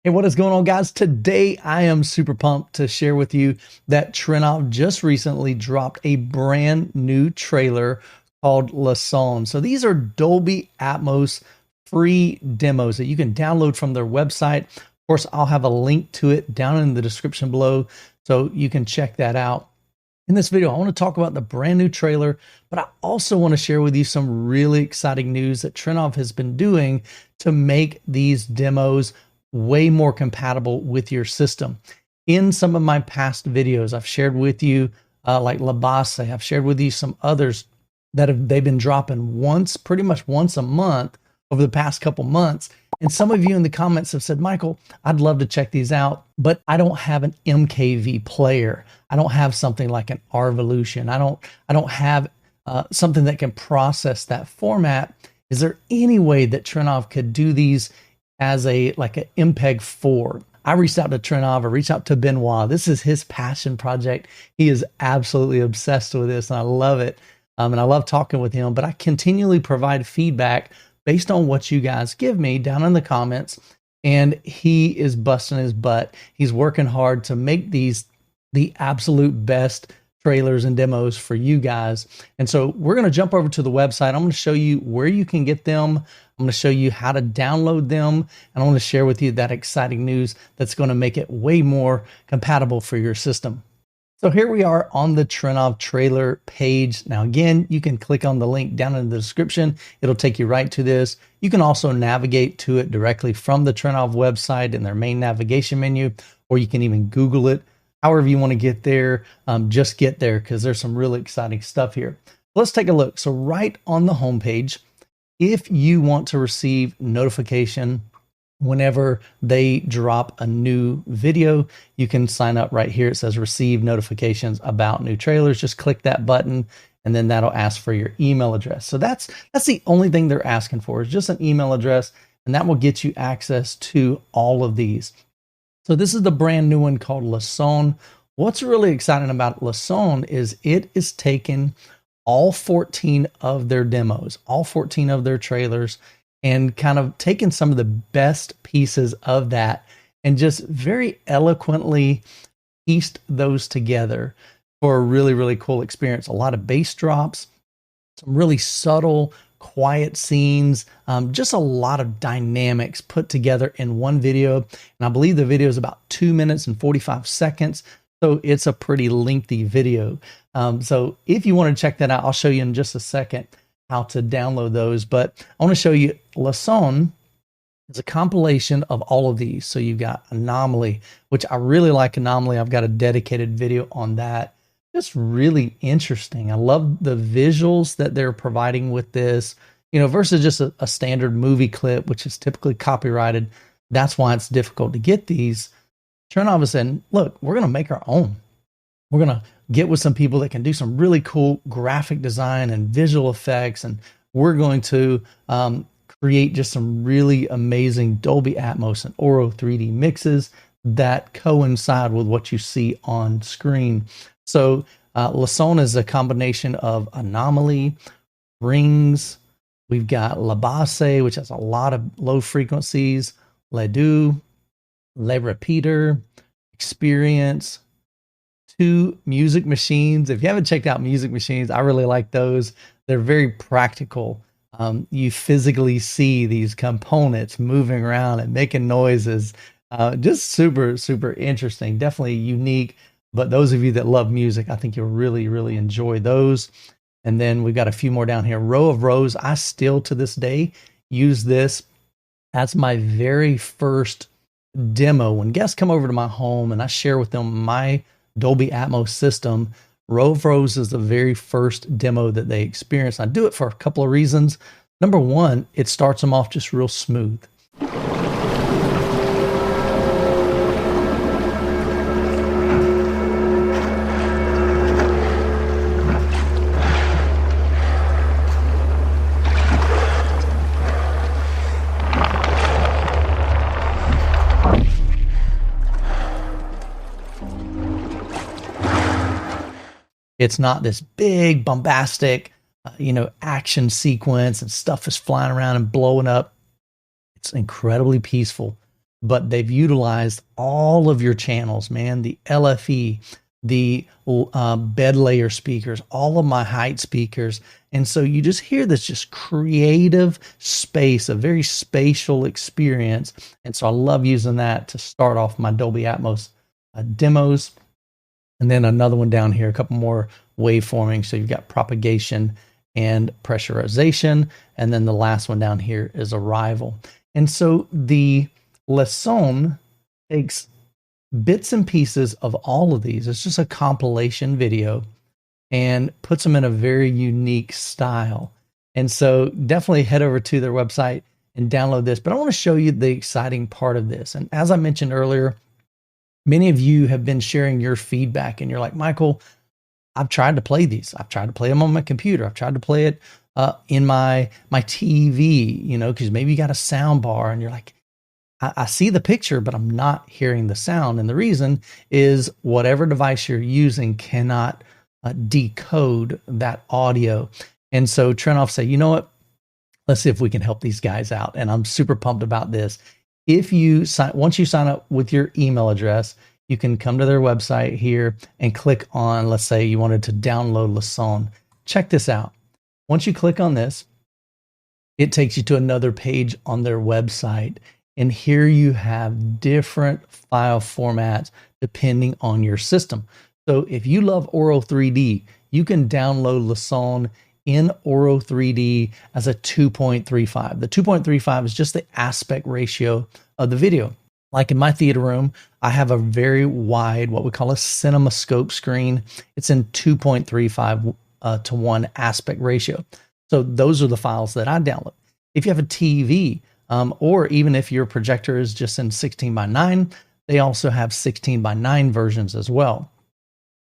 Hey, what is going on, guys? Today, I am super pumped to share with you that Trinnov just recently dropped a brand new trailer called Lason. So these are Dolby Atmos free demos that you can download from their website. Of course, I'll have a link to it down in the description below, so you can check that out. In this video, I want to talk about the brand new trailer, but I also want to share with you some really exciting news that Trinnov has been doing to make these demos way more compatible with your system. In some of my past videos, I've shared with you like Labase. I've shared with you some others that they've been dropping pretty much once a month over the past couple months. And some of you in the comments have said, Michael, I'd love to check these out, but I don't have an MKV player. I don't have something like an Arvolution. I don't have something that can process that format. Is there any way that Trinnov could do these as like an MPEG-4? I reached out to Trinnov, I reached out to Benoit. This is his passion project. He is absolutely obsessed with this, and I love it. And I love talking with him, but I continually provide feedback based on what you guys give me down in the comments. And he is busting his butt. He's working hard to make these the absolute best trailers and demos for you guys. And so we're going to jump over to the website. I'm going to show you where you can get them. I'm going to show you how to download them. And I want to share with you that exciting news that's going to make it way more compatible for your system. So here we are on the Trinnov trailer page. Now, again, you can click on the link down in the description. It'll take you right to this. You can also navigate to it directly from the Trinnov website in their main navigation menu, or you can even Google it. However you want to get there, just get there, because there's some really exciting stuff here. Let's take a look. So right on the homepage, if you want to receive notification whenever they drop a new video, you can sign up right here. It says receive notifications about new trailers. Just click that button, and then that'll ask for your email address. So that's the only thing they're asking for, is just an email address, and that will get you access to all of these. So this is the brand new one called Lason. What's really exciting about Lason is it is taking all 14 of their demos, all 14 of their trailers, and kind of taking some of the best pieces of that and just very eloquently pieced those together for a really, really cool experience. A lot of bass drops, some really subtle, quiet scenes, just a lot of dynamics put together in one video. And I believe the video is about 2 minutes and 45 seconds. So it's a pretty lengthy video. So if you want to check that out, I'll show you in just a second how to download those. But I want to show you Lason is a compilation of all of these. So you've got Anomaly, which I really like Anomaly. I've got a dedicated video on that. Just really interesting. I love the visuals that they're providing with this, versus just a standard movie clip, which is typically copyrighted. That's why it's difficult to get these. Trinnov is saying, look, we're going to make our own. We're going to get with some people that can do some really cool graphic design and visual effects, and we're going to create just some really amazing Dolby Atmos and Oro 3D mixes that coincide with what you see on screen. So Lason is a combination of Anomaly, Rings. We've got Labase, which has a lot of low frequencies, Ledoux, Le Repeater, Experience, 2 Music Machines. If you haven't checked out Music Machines, I really like those. They're very practical. You physically see these components moving around and making noises. Just super, super interesting. Definitely unique. But those of you that love music, I think you'll really, really enjoy those. And then we've got a few more down here. Row of Rows. I still, to this day, use this as my very first demo. When guests come over to my home and I share with them my Dolby Atmos system, Row of Rows is the very first demo that they experience. I do it for a couple of reasons. Number one, it starts them off just real smooth. It's not this big bombastic, action sequence and stuff is flying around and blowing up. It's incredibly peaceful. but they've utilized all of your channels, man. The LFE, the bed layer speakers, all of my height speakers. And so you just hear this just creative space, a very spatial experience. And so I love using that to start off my Dolby Atmos demos. And then another one down here, a couple more waveforming. So you've got propagation and pressurization. And then the last one down here is arrival. And so the Leçon takes bits and pieces of all of these. It's just a compilation video and puts them in a very unique style. And so definitely head over to their website and download this. But I want to show you the exciting part of this. And as I mentioned earlier, many of you have been sharing your feedback and you're like, Michael, I've tried to play these. I've tried to play them on my computer. I've tried to play it in my TV, you know, because maybe you got a sound bar and you're like, I see the picture, but I'm not hearing the sound. And the reason is whatever device you're using cannot decode that audio. And so Trinnov said, you know what? Let's see if we can help these guys out. And I'm super pumped about this. If you once you sign up with your email address, you can come to their website here and click on, let's say you wanted to download Leçon. Check this out. Once you click on this, it takes you to another page on their website. And here you have different file formats depending on your system. So if you love Auro 3D, you can download Leçon in Auro 3D as a 2.35. The 2.35 is just the aspect ratio of the video. Like in my theater room, I have a very wide, what we call a CinemaScope screen. It's in 2.35 to 1 aspect ratio. So those are the files that I download. If you have a TV, or even if your projector is just in 16:9, they also have 16:9 versions as well.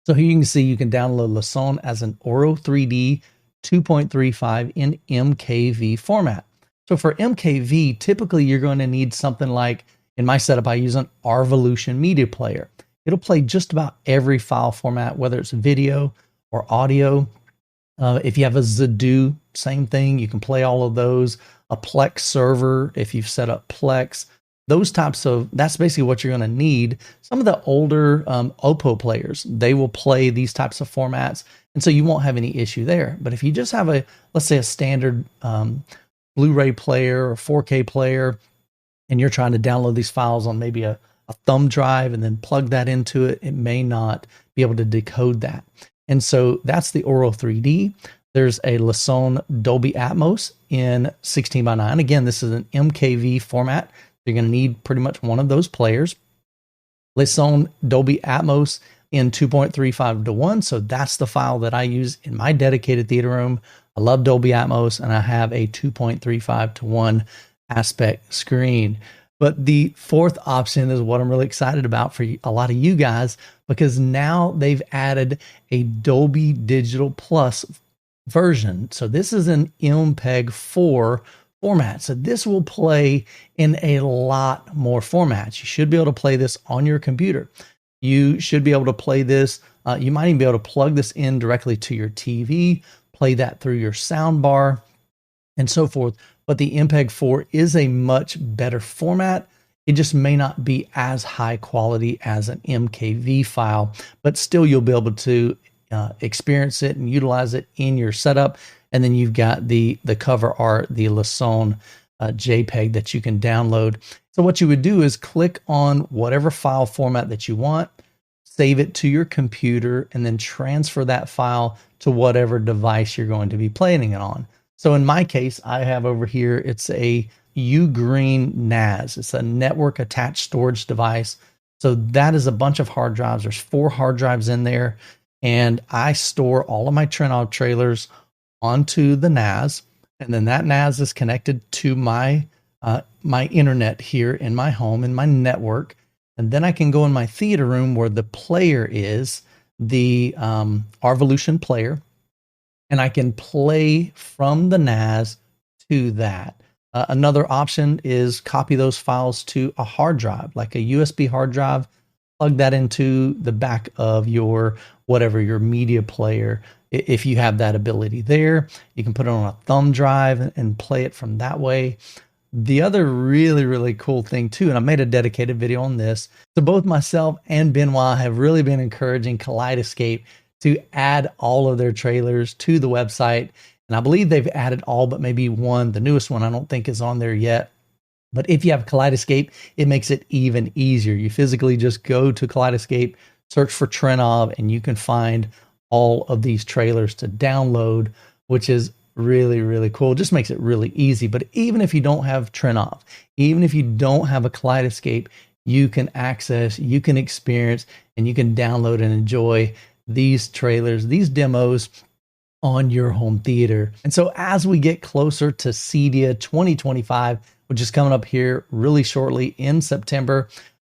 So here you can see you can download Leçon as an Auro 3D 2.35 in MKV format. So for MKV, typically you're going to need something like, in my setup, I use an Arvolution media player. It'll play just about every file format, whether it's video or audio. If you have a Zedu, same thing, you can play all of those. A Plex server, if you've set up Plex, those types of, that's basically what you're going to need. Some of the older Oppo players, they will play these types of formats, and so you won't have any issue there. But if you just have a, let's say a standard Blu-ray player or 4K player, and you're trying to download these files on maybe a thumb drive and then plug that into it, it may not be able to decode that. And so that's the Auro 3D. There's a Leçon Dolby Atmos in 16:9. Again, this is an MKV format. You're going to need pretty much one of those players. Leçon Dolby Atmos in 2.35 to 1. So that's the file that I use in my dedicated theater room. I love Dolby Atmos, and I have a 2.35 to 1 aspect screen. But the fourth option is what I'm really excited about for a lot of you guys, because now they've added a Dolby Digital Plus version. So this is an MPEG-4 format. So this will play in a lot more formats. You should be able to play this on your computer. You should be able to play this. You might even be able to plug this in directly to your TV, play that through your sound bar, and so forth. But the MPEG-4 is a much better format. It just may not be as high quality as an MKV file, but still you'll be able to experience it and utilize it in your setup. And then you've got the cover art, the Leçon JPEG that you can download. So what you would do is click on whatever file format that you want, save it to your computer, and then transfer that file to whatever device you're going to be playing it on. So in my case, I have over here, it's a Ugreen NAS. It's a network attached storage device. So that is a bunch of hard drives. There's 4 hard drives in there. And I store all of my Trinnov trailers onto the NAS. And then that NAS is connected to my my internet here in my home, in my network. And then I can go in my theater room where the player is, the Arvolution player. And I can play from the NAS to that. Another option is copy those files to a hard drive, like a USB hard drive, plug that into the back of your, whatever, your media player. If you have that ability there, you can put it on a thumb drive and play it from that way. The other really cool thing too, and I made a dedicated video on this, so both myself and Benoit have really been encouraging Kaleidescape to add all of their trailers to the website. And I believe they've added all but maybe one. The newest one I don't think is on there yet. But if you have Kaleidescape, it makes it even easier. You physically just go to Kaleidescape, search for Trinnov, and you can find all of these trailers to download, which is really cool. It just makes it really easy. But even if you don't have Trinnov, even if you don't have a Kaleidescape, you can access, you can experience, and you can download and enjoy these trailers, these demos on your home theater. And so as we get closer to CEDIA 2025, which is coming up here really shortly in September,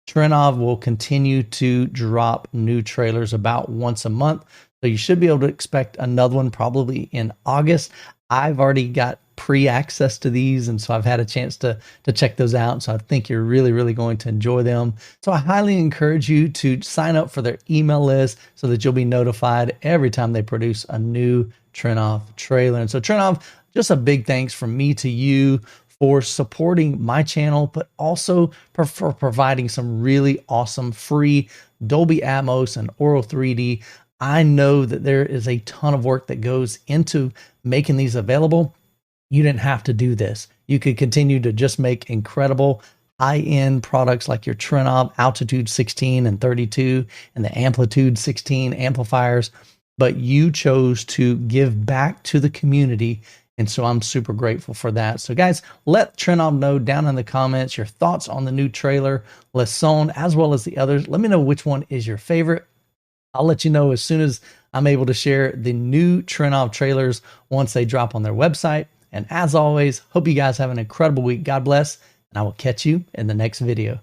Trinnov will continue to drop new trailers about once a month. So you should be able to expect another one probably in August. I've already got pre-access to these, and so I've had a chance to check those out. So I think you're really going to enjoy them. So I highly encourage you to sign up for their email list so that you'll be notified every time they produce a new Trinnov trailer. And so Trinnov, just a big thanks from me to you for supporting my channel, but also for providing some really awesome free Dolby Atmos and Auro 3D. I know that there is a ton of work that goes into making these available. You didn't have to do this. You could continue to just make incredible high-end products like your Trinnov Altitude 16 and 32 and the Amplitude 16 amplifiers, but you chose to give back to the community. And so I'm super grateful for that. So guys, let Trinnov know down in the comments your thoughts on the new trailer, Leçon, as well as the others. Let me know which one is your favorite. I'll let you know as soon as I'm able to share the new Trinnov trailers once they drop on their website. And as always, hope you guys have an incredible week. God bless, and I will catch you in the next video.